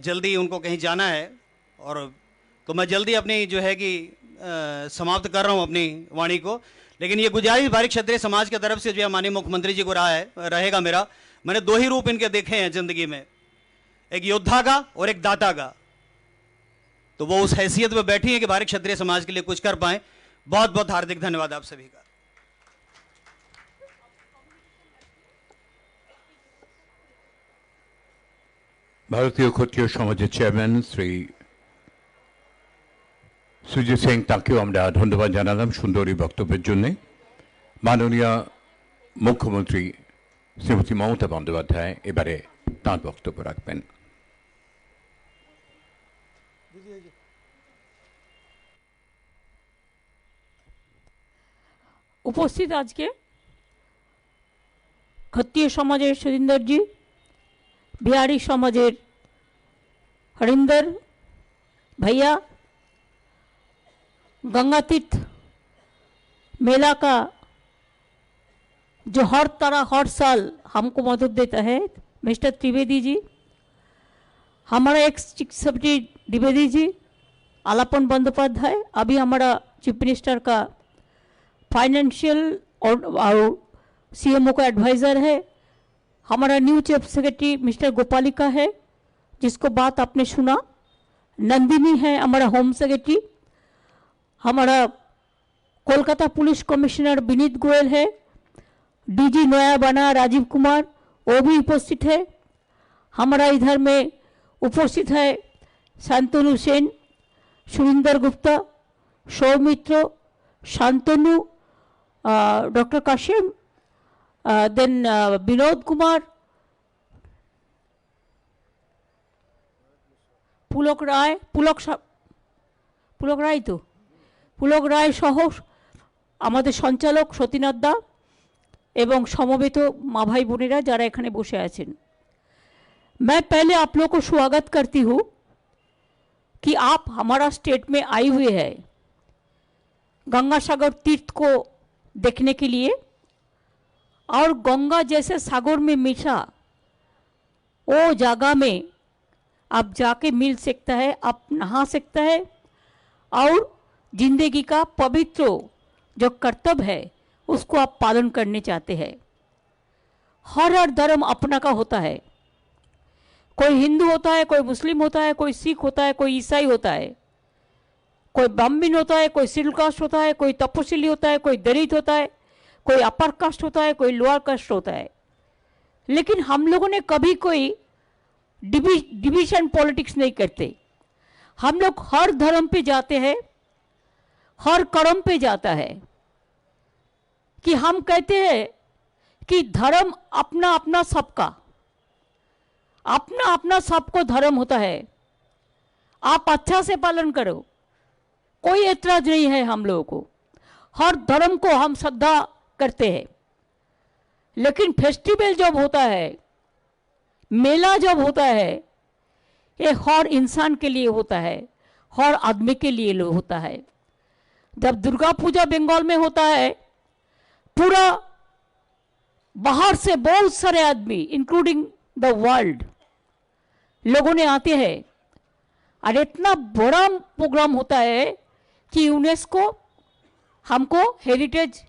जल्दी उनको कहीं जाना है, और तो मैं जल्दी अपनी जो है कि समाप्त कर रहा हूँ अपनी वाणी को। लेकिन ये गुजारिश भारत क्षत्रिय समाज की तरफ से जो है माननीय मुख्यमंत्री जी को रहेगा मेरा। मैंने 2 ही रूप इनके देखे हैं जिंदगी में, एक योद्धा का और एक दाता का। तो वो उस हैसियत में बैठी है कि भारत क्षत्रिय समाज के लिए कुछ कर पाए। बहुत बहुत हार्दिक धन्यवाद आप सभी का। ভারতীয় ক্ষত্রিয় সমাজের চেয়ারম্যান শ্রী সুজিত সিং, তাকেও আমরা ধন্যবাদ জানালাম সুন্দর এই বক্তব্যের জন্য। মাননীয় মুখ্যমন্ত্রী শ্রীমতী মমতা বন্দ্যোপাধ্যায় এবারে তাঁর বক্তব্য রাখবেন। উপস্থিত আজকে ক্ষত্রিয় সমাজের সুরিন্দরজি, बिहारी समाजेर हरिंदर भैया, गंगा तीर्थ मेला का जो हर साल हमको मदद देता है मिस्टर त्रिवेदी जी, हमारा ex chief secretary Dwivedi ji, आलापन बंदोपाध्याय, अभी हमारा चीफ मिनिस्टर का फाइनेंशियल और सीएमओ का एडवाइज़र है। हमारा new chief secretary mister Gopalika है, जिसको बात आपने सुना। नंदिनी है हमारा होम सेक्रेटरी। हमारा कोलकाता पुलिस कमिश्नर विनीत गोयल है। डीजी नया बना राजीव कुमार, वो भी उपस्थित है। हमारा इधर में उपस्थित है शांतनु सेन, सुरिंदर गुप्ता, सौमित्र, शांतनु, डॉक्टर काशिम, देन विनोद कुमार, पुलक राय सह आमादेर संचालक सतीनाथ दा एवं समवेत मा भाई बोनेरा जारा एखाने बसे आছেন। मैं पहले आप लोगों को स्वागत करती हूँ कि आप हमारा स्टेट में आए हुए हैं गंगा सागर तीर्थ को देखने के लिए, और गंगा जैसे सागर में मिशा वो जगह में आप जाके मिल सकता है, आप नहा सकता है और जिंदगी का पवित्र जो कर्तव्य है उसको आप पालन करने चाहते हैं। हर धर्म अपना का होता है, कोई हिंदू होता है, कोई मुस्लिम होता है, कोई सिख होता है, कोई ईसाई होता है, कोई ब्राह्मण होता है, कोई शेड्यूल कास्ट होता है, कोई तपस्वी होता है, कोई दलित होता है, कोई अपर कास्ट होता है, कोई लोअर कास्ट होता है। लेकिन हम लोगों ने कभी कोई डिवीजन पॉलिटिक्स नहीं करते। हम लोग हर धर्म पे जाते हैं, हर कर्म पे जाता है। कि हम कहते हैं कि धर्म अपना अपना सबका, अपना अपना सबको धर्म होता है। आप अच्छा से पालन करो, कोई ऐतराज नहीं है हम लोगों को। हर धर्म को हम श्रद्धा करते हैं। लेकिन फेस्टिवल जब होता है, मेला जब होता है, ये हर इंसान के लिए होता है, हर आदमी के लिए होता है। जब दुर्गा पूजा बंगाल में होता है, पूरा बाहर से बहुत सारे आदमी इंक्लूडिंग द वर्ल्ड लोगों ने आते हैं और इतना बड़ा प्रोग्राम होता है कि यूनेस्को हमको heritage,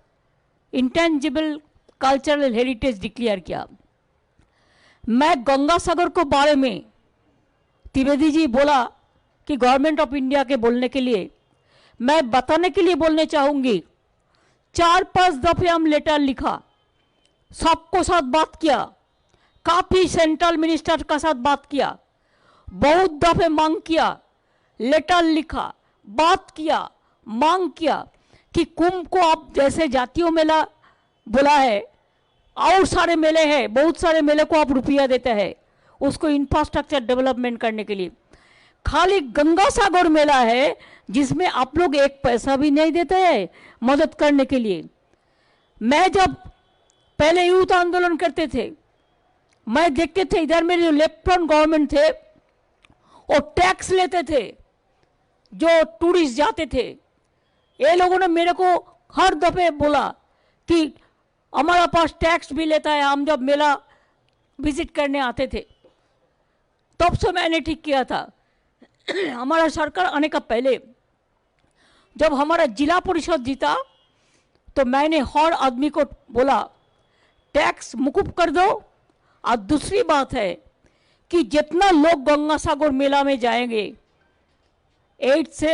intangible cultural heritage declare किया। मैं गंगा सागर को बारे में त्रिवेदी जी बोला कि गवर्नमेंट ऑफ इंडिया के बोलने के लिए, मैं बताने के लिए बोलने चाहूंगी। 4-5 दफे हम लेटर लिखा, सबको साथ बात किया, काफी सेंट्रल मिनिस्टर का साथ बात किया, बहुत दफे मांग किया, लेटर लिखा, बात किया, मांग किया कि कुंभ को आप जैसे जातीय मेला बोला है, और सारे मेले हैं, बहुत सारे मेले को आप रुपया देते हैं उसको इंफ्रास्ट्रक्चर डेवलपमेंट करने के लिए। खाली गंगा सागर मेला है जिसमें आप लोग एक पैसा भी नहीं देते हैं मदद करने के लिए। मैं जब पहले यूथ आंदोलन करते थे, मैं देखते थे इधर मेरे जो लेफ्ट फ्रंट गवर्नमेंट थे वो टैक्स लेते थे जो टूरिस्ट जाते थे। ये लोगों ने मेरे को हर दफे बोला कि हमारा पास टैक्स भी लेता है, हम जब मेला विजिट करने आते थे। तब से मैंने ठीक किया था। हमारा सरकार आने का पहले जब हमारा जिला परिषद जीता तो मैंने हर आदमी को बोला टैक्स मुकुब कर दो। और दूसरी बात है कि जितना लोग गंगा सागर मेला में जाएंगे 8 से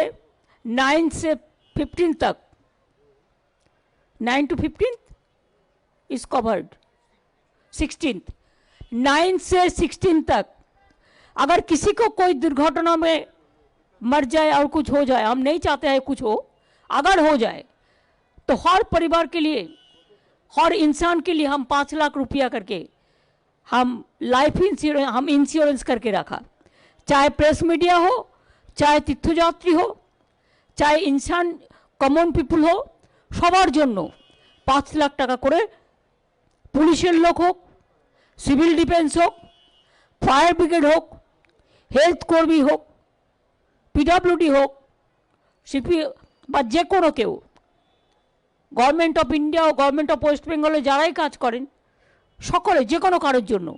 9 से 15 तक, 9 to 15 is covered, 16th, 9 से 16 तक अगर किसी को कोई दुर्घटना में मर जाए और कुछ हो जाए, हम नहीं चाहते हैं कुछ हो, अगर हो जाए तो हर परिवार के लिए, हर इंसान के लिए हम 5 लाख रुपया करके हम लाइफ इंश्योरेंस, हम इंश्योरेंस करके रखा। चाहे प्रेस मीडिया हो, चाहे तीर्थयात्री हो, चाहे इंसान कमन पिपुल हो, सबार जन्य 5 लाख टाका करे पुलिशेर लोक होक, सिविल डिफेंस होक, फायर ब्रिगेड होक, हेल्थ कर्मी होक, पिडब्लिउडी होक, सीपी বা যে কোনো কেউ, গভর্নমেন্ট অফ ইন্ডিয়া ও গভর্নমেন্ট অফ ওয়েস্ট বেঙ্গলে যারাই কাজ করেন সকলে যে কোনো কারোর জন্য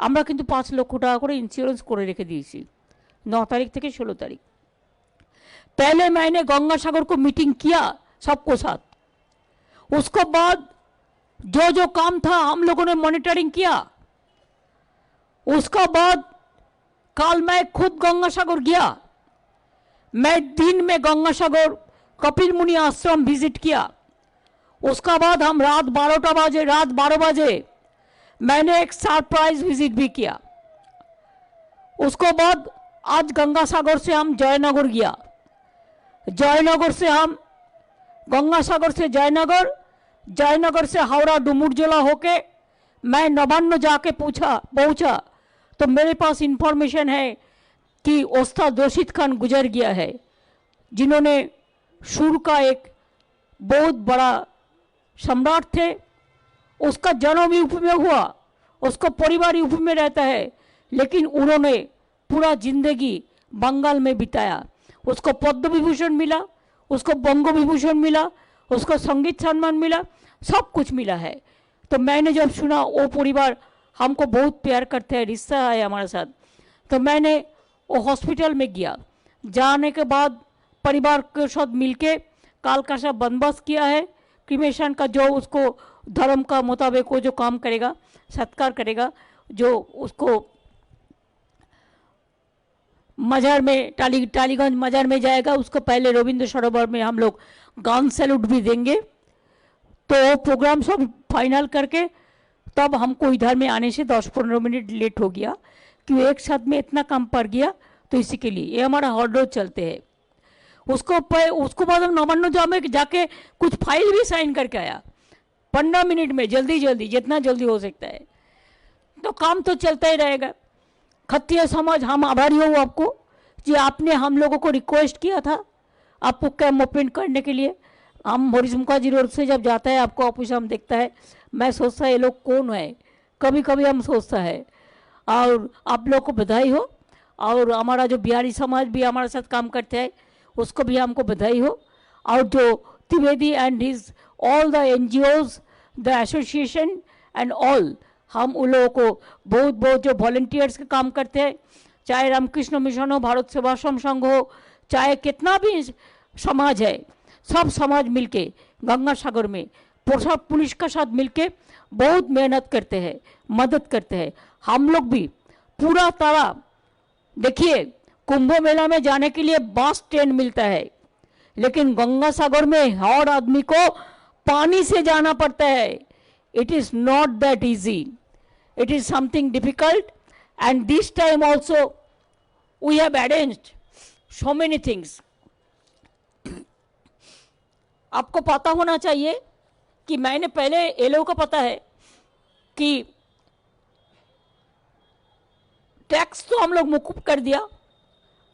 আমরা কিন্তু 5 লক্ষ টাকা করে ইন্স্যুরেন্স করে রেখে দিয়েছি 9 तारीख থেকে 16 तारीख। पहले मैंने गंगा सागर को मीटिंग किया सबको साथ, उसको बाद जो जो काम था हम लोगों ने मॉनिटरिंग किया। उसका बाद कल मैं खुद गंगा सागर गया, मैं दिन में गंगा सागर कपिल मुनि आश्रम विजिट किया। उसका बाद हम रात 12 बजे मैंने एक सरप्राइज विजिट भी किया। उसको बाद आज गंगा सागर से हम जयनगर गया, जयनगर से हम गंगा सागर से जयनगर, जयनगर से हावड़ा डुमुरजला होके मैं नवान्न जाके पहुंचा तो मेरे पास इंफॉर्मेशन है कि उस्ताद रशीद खान गुजर गया है, जिन्होंने सुर का एक बहुत बड़ा सम्राट थे। उसका जन्म यूपी में हुआ, उसका परिवार यूपी में रहता है, लेकिन उन्होंने पूरा जिंदगी बंगाल में बिताया। उसको पद्म विभूषण मिला, उसको बंग विभूषण मिला, उसको संगीत सम्मान मिला, सब कुछ मिला है। तो मैंने जब सुना वो परिवार हमको बहुत प्यार करते हैं, रिश्ता है हमारे साथ, तो मैंने वो हॉस्पिटल में गया। जाने के बाद परिवार के साथ मिलके काल का सब बंदोबस्त किया है, क्रिमेशन का जो उसको धर्म का मुताबिक वो जो काम करेगा, सत्कार करेगा, जो उसको मजार में टालीगंज मजार में जाएगा, उसको पहले रविंद्र सरोवर में हम लोग गन सैल्यूट भी देंगे। तो वो प्रोग्राम सब फाइनल करके तब हमको इधर में आने से 10-15 मिनट लेट हो गया, कि एक साथ में इतना काम पड़ गया। तो इसी के लिए ये हमारा हर रोज चलते हैं। उसको बाद हम नवान्न जो में जाके कुछ फाइल भी साइन करके आया 15 मिनट में, जल्दी जल्दी जितना जल्दी हो सकता है। तो काम तो चलता ही रहेगा। खत्तीय समाज, हम आभारी हो आपको जी, आपने हम लोगों को रिक्वेस्ट किया था आपको कैम्प ओपन करने के लिए। हम मोरिस मुखर्जी रोड से जब जाता है आपको ऑफिस हम देखता है, मैं सोचता है ये लोग कौन है, कभी कभी हम सोचता है। और आप लोग को बधाई हो, और हमारा जो बिहारी समाज भी हमारे साथ काम करते हैं उसको भी हमको बधाई हो। और जो Trivedi and his all the NGOs, the association and all, हम उन लोगों को बहुत बहुत जो वॉलंटियर्स के काम करते हैं, चाहे रामकृष्ण मिशन हो, भारत सेवाश्रम संघ हो, चाहे कितना भी समाज है, सब समाज मिलके गंगा सागर में पुलिस के साथ मिलके बहुत मेहनत करते हैं, मदद करते हैं। हम लोग भी पूरा तरह, देखिए कुंभ मेला में जाने के लिए बस ट्रेन मिलता है, लेकिन गंगा सागर में हर आदमी को पानी से जाना पड़ता है। It is not that easy. It is something difficult, and this time also we have arranged so many things. आपको पता होना चाहिए कि मैंने पहले ये लोगों को पता है कि टैक्स तो हम लोग मुकुब कर दिया,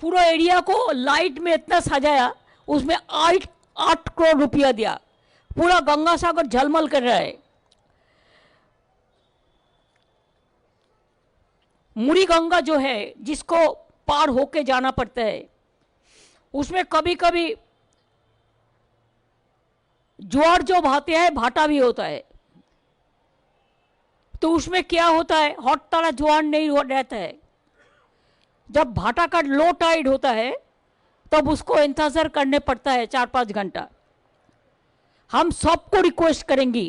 पूरा एरिया को लाइट में इतना सजाया, उसमें 8 करोड़ रुपया दिया, पूरा गंगा सागर झलमल कर रहा है। मुरी गंगा जो है जिसको पार होके जाना पड़ता है, उसमें कभी कभी ज्वार जो बहाते हैं भाटा भी होता है। तो उसमें क्या होता है, हर तरह ज्वार नहीं रहता है। जब भाटा का लो टाइड होता है तब उसको इंतजार करने पड़ता है 4-5 घंटा। हम सबको रिक्वेस्ट करेंगे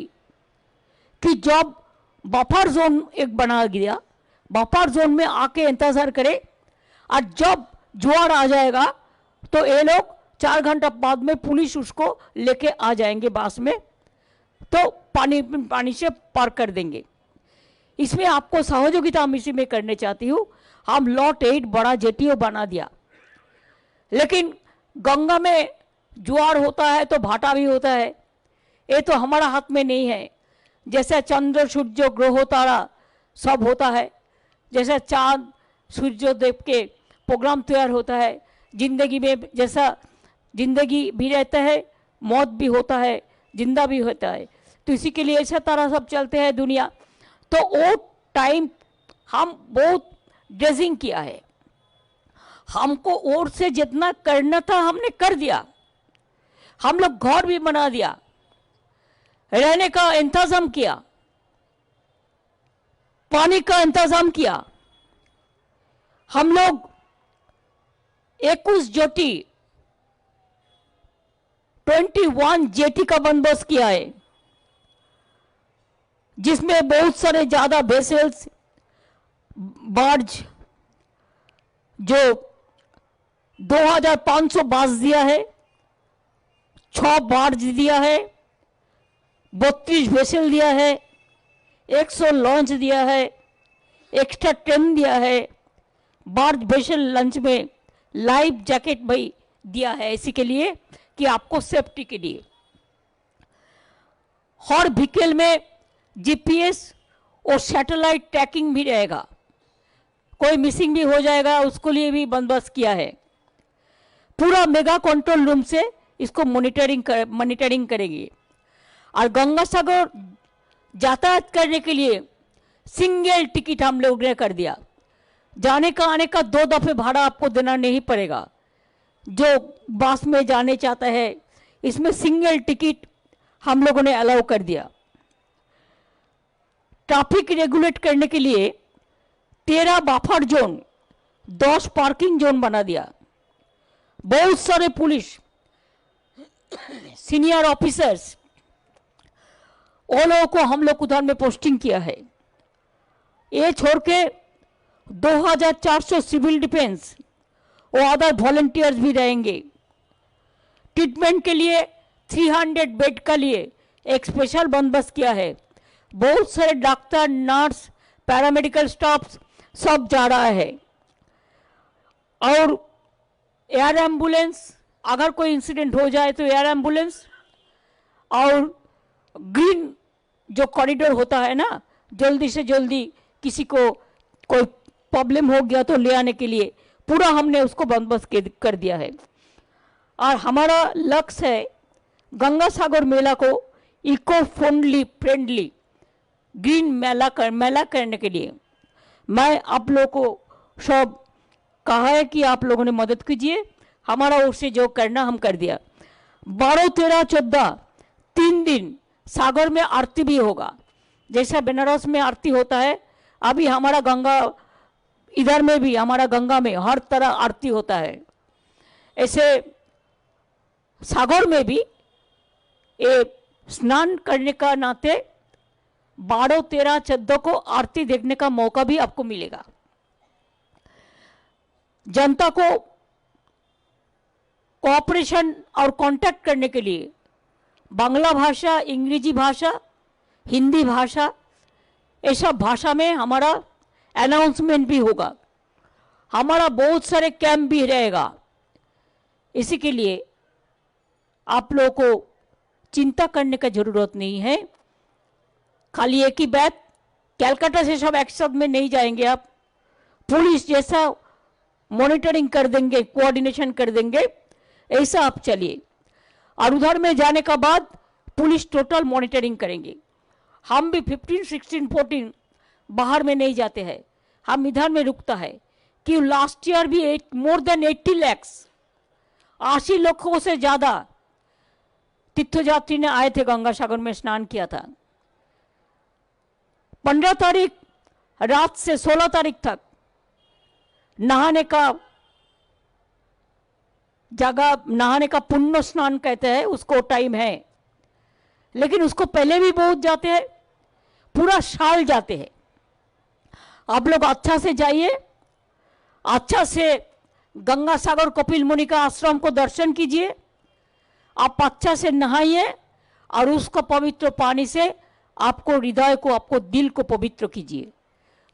कि जब बफर जोन एक बना दिया, बफर जोन में आके इंतजार करे, और जब ज्वार आ जाएगा तो ये लोग 4 घंटा बाद में पुलिस उसको लेके आ जाएंगे बस में, तो पानी से पार कर देंगे। इसमें आपको सहयोगिता हम इसी में करने चाहती हूँ। हम लॉट 8 बड़ा जेटीओ बना दिया, लेकिन गंगा में ज्वार होता है तो भाटा भी होता है, ये तो हमारा हाथ में नहीं है। जैसे चंद्र सूर्य ग्रह तारा सब होता है, जैसे चांद सूर्योदय के प्रोग्राम तैयार होता है, जिंदगी में जैसा जिंदगी भी रहता है, मौत भी होता है, जिंदा भी होता है, तो इसी के लिए ऐसा तरह सब चलते हैं दुनिया। तो वो टाइम हम बहुत ड्रेसिंग किया है, हमको और से जितना करना था हमने कर दिया। हम लोग घर भी बना दिया, रहने का इंतजाम किया, पानी का इंतजाम किया। हम लोग 21 जेटी का बंदोबस्त किया है, जिसमें बहुत सारे ज्यादा वेसल्स, बार्ज, जो 2500 बार्ज दिया है, 6 बार्ज दिया है, 32 वेसल दिया है, 100 लॉन्च दिया है, एक्स्ट्रा ट्रेन दिया है, बार्ज वेसल लंच में लाइफ जैकेट भाई दिया है, इसी के लिए कि आपको सेफ्टी के लिए। हर व्हीकल में जीपीएस और सैटेलाइट ट्रैकिंग भी रहेगा, कोई मिसिंग भी हो जाएगा उसको लिए भी बंदोबस्त किया है। पूरा मेगा कंट्रोल रूम से इसको मॉनिटरिंग करेंगे। और गंगा सागर यातायात करने के लिए सिंगल टिकट हम लोग ने कर दिया, जाने का आने का 2 दफे भाड़ा आपको देना नहीं पड़ेगा। जो बस में जाने चाहता है इसमें सिंगल टिकट हम लोगों ने अलाउ कर दिया। ट्रैफिक रेगुलेट करने के लिए 13 बफर जोन, 10 पार्किंग जोन बना दिया। बहुत सारे पुलिस सीनियर ऑफिसर्स वो लोगों को हम लोग उधर में पोस्टिंग किया है। ये छोड़ के 2400 सिविल डिफेंस और अदर वॉलंटियर्स भी रहेंगे। ट्रीटमेंट के लिए 300 बेड का लिए एक स्पेशल बंदोबस्त किया है। बहुत सारे डॉक्टर, नर्स, पैरामेडिकल स्टाफ सब जा रहा है। और एयर एम्बुलेंस, अगर कोई इंसिडेंट हो जाए तो एयर एम्बुलेंस और ग्रीन जो कॉरिडोर होता है ना, जल्दी से जल्दी किसी को कोई प्रॉब्लम हो गया तो ले आने के लिए पूरा हमने उसको बंदोबस्त कर दिया है। और हमारा लक्ष्य है गंगा सागर मेला को इको फ्रेंडली ग्रीन मेला करने के लिए। मैं आप लोगों को सब कहा है कि आप लोगों ने मदद कीजिए, हमारा ओर से जो करना हम कर दिया। 12, 13, 14 3 दिन सागर में आरती भी होगा, जैसा बनारस में आरती होता है। अभी हमारा गंगा, इधर में भी हमारा गंगा में हर तरह आरती होता है। ऐसे सागर में भी ये स्नान करने का नाते 12, 13, 14 को आरती देखने का मौका भी आपको मिलेगा। जनता को कोऑपरेशन और कांटेक्ट करने के लिए बांग्ला भाषा, अंग्रेजी भाषा, हिंदी भाषा, ऐसा भाषा में हमारा अनाउंसमेंट भी होगा। हमारा बहुत सारे कैंप भी रहेगा। इसी के लिए आप लोगों को चिंता करने का जरूरत नहीं है। खाली एक ही बात, कलकत्ता से सब एक साथ में नहीं जाएंगे आप। पुलिस जैसा मॉनिटरिंग कर देंगे, कोऑर्डिनेशन कर देंगे, ऐसा आप चलिए। और उधर में जाने का बाद पुलिस टोटल मॉनिटरिंग करेंगे। हम भी 15, 16, 14 बाहर में नहीं जाते हैं, हम इधर में रुकता है। कि लास्ट ईयर भी मोर देन 80 लाख 80 लाखों से ज़्यादा तीर्थयात्री ने आए थे, गंगा सागर में स्नान किया था। 15 तारीख रात से 16 तारीख तक नहाने का जगह, नहाने का पुण्य स्नान कहते हैं उसको, टाइम है। लेकिन उसको पहले भी बहुत जाते हैं, पूरा साल जाते हैं। आप लोग अच्छा से जाइए, अच्छा से गंगा सागर कपिल मुनि का आश्रम को दर्शन कीजिए, आप अच्छा से नहाइए और उसको पवित्र पानी से आपको हृदय को, आपको दिल को पवित्र कीजिए।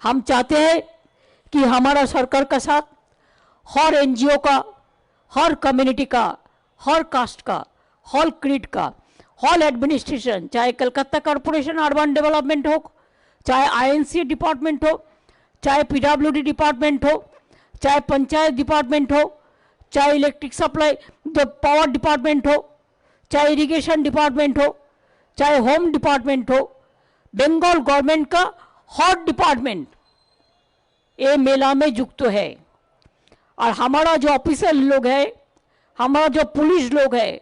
हम चाहते हैं कि हमारा सरकार का साथ हर एनजीओ का, हर कम्युनिटी का, हर कास्ट का, हर क्रीड का, हर एडमिनिस्ट्रेशन, चाहे कलकत्ता कॉरपोरेशन अर्बन डेवलपमेंट हो, चाहे आईएनसी डिपार्टमेंट हो, चाहे पीडब्ल्यूडी डिपार्टमेंट हो, चाहे पंचायत डिपार्टमेंट हो, चाहे इलेक्ट्रिक सप्लाई जो पावर डिपार्टमेंट हो, चाहे इरिगेशन डिपार्टमेंट हो, चाहे होम डिपार्टमेंट हो, बंगाल गवर्नमेंट का हर डिपार्टमेंट ये मेला में युक्त है। और हमारा जो ऑफिसर लोग है, हमारा जो पुलिस लोग है,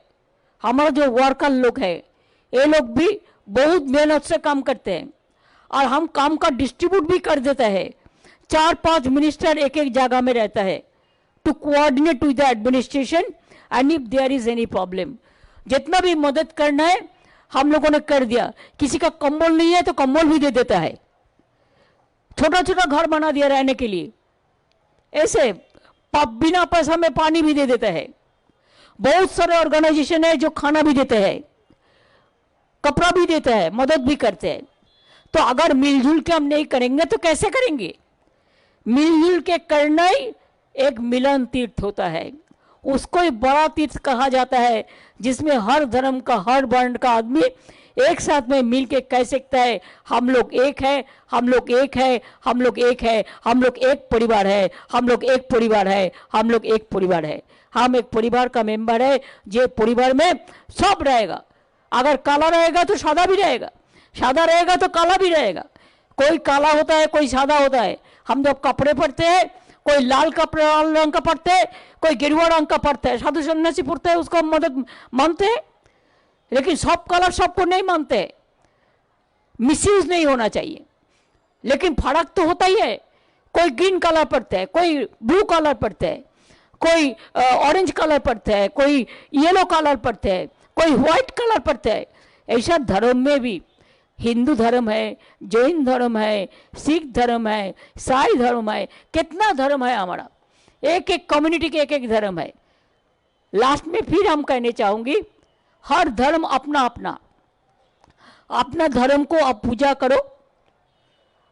हमारा जो वर्कर लोग है, ये लोग भी बहुत मेहनत से काम करते हैं। और हम काम का डिस्ट्रीब्यूट भी कर देते हैं। 4-5 मिनिस्टर एक एक जगह में रहता है to coordinate with the administration and if there is any problem. जितना भी मदद करना है हम लोगों ने कर दिया। किसी का कंबल नहीं है तो कंबल भी दे देता है, छोटा छोटा घर बना दिया रहने के लिए, ऐसे बिना पैसा में पानी भी दे देता है। बहुत सारे ऑर्गेनाइजेशन है जो खाना भी देते हैं, कपड़ा भी देते हैं, मदद भी करते हैं। तो अगर मिलजुल के हम नहीं करेंगे तो कैसे करेंगे? मिलजुल के करना ही एक मिलन तीर्थ होता है, उसको ही बड़ा तीर्थ कहा जाता है, जिसमें हर धर्म का, हर वर्ण का आदमी एक साथ में मिल के कह सकता है हम लोग एक है, हम लोग एक है, हम लोग एक है, हम लोग एक परिवार है, हम लोग एक परिवार है, हम लोग एक परिवार है। हम एक परिवार का मेंबर है, जो परिवार में सब रहेगा। अगर काला रहेगा तो सादा भी रहेगा, सादा रहेगा तो काला भी रहेगा। कोई काला होता है, कोई सादा होता है। हम जब कपड़े पहनते हैं, कोई लाल कपड़े, लाल रंग का पहनते हैं, कोई गेरुआ रंग का पहनता है, साधु सन्यासी पढ़ते हैं, उसको मदद मानते हैं। लेकिन सब कलर सबको नहीं मानते, मिसयूज नहीं होना चाहिए। लेकिन फर्क तो होता ही है, कोई ग्रीन कलर पड़ता है, कोई ब्लू कलर पड़ता है, कोई ऑरेंज कलर पड़ता है, कोई येलो कलर पड़ता है, कोई व्हाइट कलर पड़ता है। ऐसा धर्म में भी हिंदू धर्म है, जैन धर्म है, सिख धर्म है, ईसाई धर्म है, कितना धर्म है हमारा, एक एक कम्युनिटी के एक एक धर्म है। लास्ट में फिर हम कहने चाहूँगी, हर धर्म अपना अपना अपना धर्म को आप पूजा करो,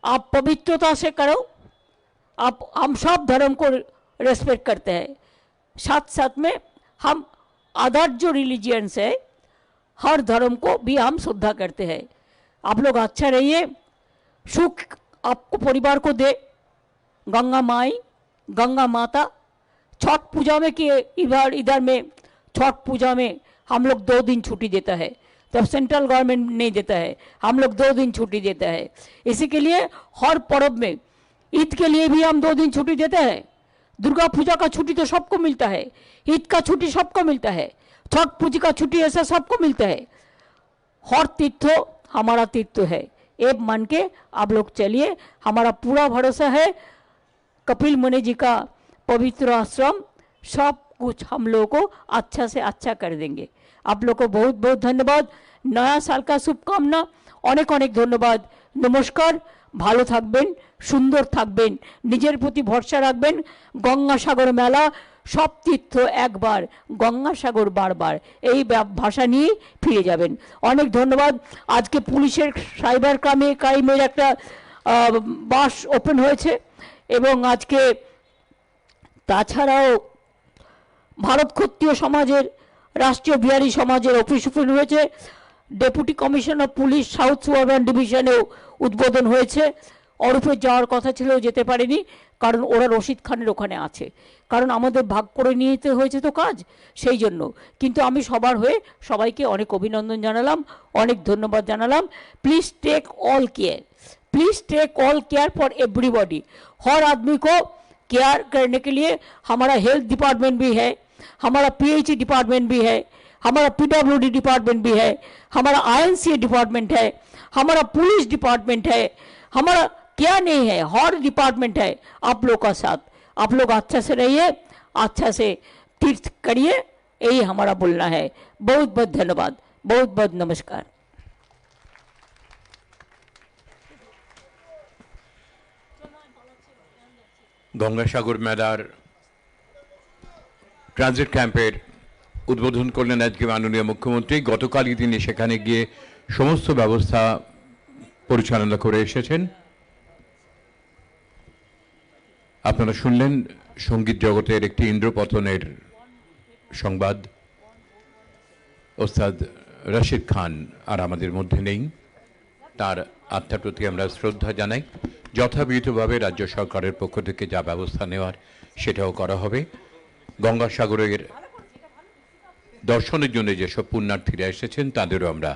आप पवित्रता से करो। आप हम सब धर्म को रेस्पेक्ट करते हैं, साथ साथ में हम अदर जो रिलीजियंस है हर धर्म को भी हम श्रद्धा करते हैं। आप लोग अच्छा रहिए, सुख आपको परिवार को दे गंगा माई, गंगा माता। छठ पूजा में कि इधर में छठ पूजा में हम लोग 2 दिन छुट्टी देता है, तब सेंट्रल गवर्नमेंट नहीं देता है, हम लोग 2 दिन छुट्टी देता है। इसी के लिए हर पर्व में, ईद के लिए भी हम 2 दिन छुट्टी देते हैं। दुर्गा पूजा का छुट्टी तो सबको मिलता है, ईद का छुट्टी सबको मिलता है, छठ पूजा का छुट्टी ऐसा सबको मिलता है। हर तीर्थ हमारा तीर्थ है, ये मान के आप लोग चलिए। हमारा पूरा भरोसा है कपिल मुनि जी का पवित्र आश्रम सब कुछ हम लोगों को अच्छा से अच्छा कर देंगे। आप लोग को बहुत बहुत धन्यवाद, नया साल का शुभकामना, अनेक अनेक धन्यवाद। नमस्कार, ভালো থাকবেন, সুন্দর থাকবেন, নিজের প্রতি ভরসা রাখবেন। গঙ্গাসাগর মেলা, সব তীর্থ একবার, গঙ্গাসাগর বারবার, এই ভাষা নিয়ে ফিরে যাবেন। অনেক ধন্যবাদ। আজকে পুলিশের সাইবার ক্রাইমের একটা বাস ওপেন হয়েছে এবং আজকে তাছাড়াও ভারত ক্ষত্রিয় সমাজের, রাষ্ট্রীয় বিহারী সমাজের অফিস ওপেন হয়েছে। Deputy commissioner police south suburban ডিভিশনেও উদ্বোধন হয়েছে। অরূপের যাওয়ার কথা ছিল, যেতে পারেনি, কারণ ওরা রশিদ খানের ওখানে আছে, কারণ আমাদের ভাগ করে নিতে হয়েছে তো কাজ, সেই জন্য। কিন্তু আমি সবার হয়ে সবাইকে অনেক অভিনন্দন জানালাম, অনেক ধন্যবাদ জানালাম। Please take all care, please take all care for everybody. हर आदमी को केयर करने के लिए हमारा हेल्थ डिपार्टमेंट भी है, हमारा PHE डिपार्टमेंट भी है, हमारा PWD डिपार्टमेंट भी है, हमारा INCA डिपार्टमेंट है, हमारा पुलिस डिपार्टमेंट है, हमारा क्या नहीं है, हर डिपार्टमेंट है आप लोग का साथ। आप लोग अच्छा से रहिए, अच्छा से तीर्थ करिए, यही हमारा बोलना है। बहुत बहुत धन्यवाद, बहुत बहुत नमस्कार। গঙ্গাসাগর মেলার ট্রানজিট ক্যাম্পের উদ্বোধন করলেন আজকে মাননীয় মুখ্যমন্ত্রী। গতকালই তিনি সেখানে গিয়ে সমস্ত ব্যবস্থা পরিচালনা করে এসেছেন। আপনারা শুনলেন সঙ্গীত জগতের একটি ইন্দ্রপতনের সংবাদ। ওস্তাদ রশিদ খান আর আমাদের মধ্যে নেই, তার আত্মার প্রতি আমরা শ্রদ্ধা জানাই। যথাবিহিতভাবে রাজ্য সরকারের পক্ষ থেকে যা ব্যবস্থা নেওয়ার সেটাও করা হবে। গঙ্গাসাগরের দর্শনের জন্য যেসব পুণ্যার্থীরা এসেছেন তাদেরও আমরা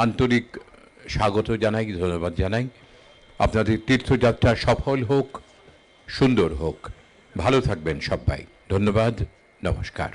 আন্তরিক স্বাগত জানাই, ধন্যবাদ জানাই। আপনাদের তীর্থযাত্রা সফল হোক, সুন্দর হোক, ভালো থাকবেন সবাই। ধন্যবাদ, নমস্কার।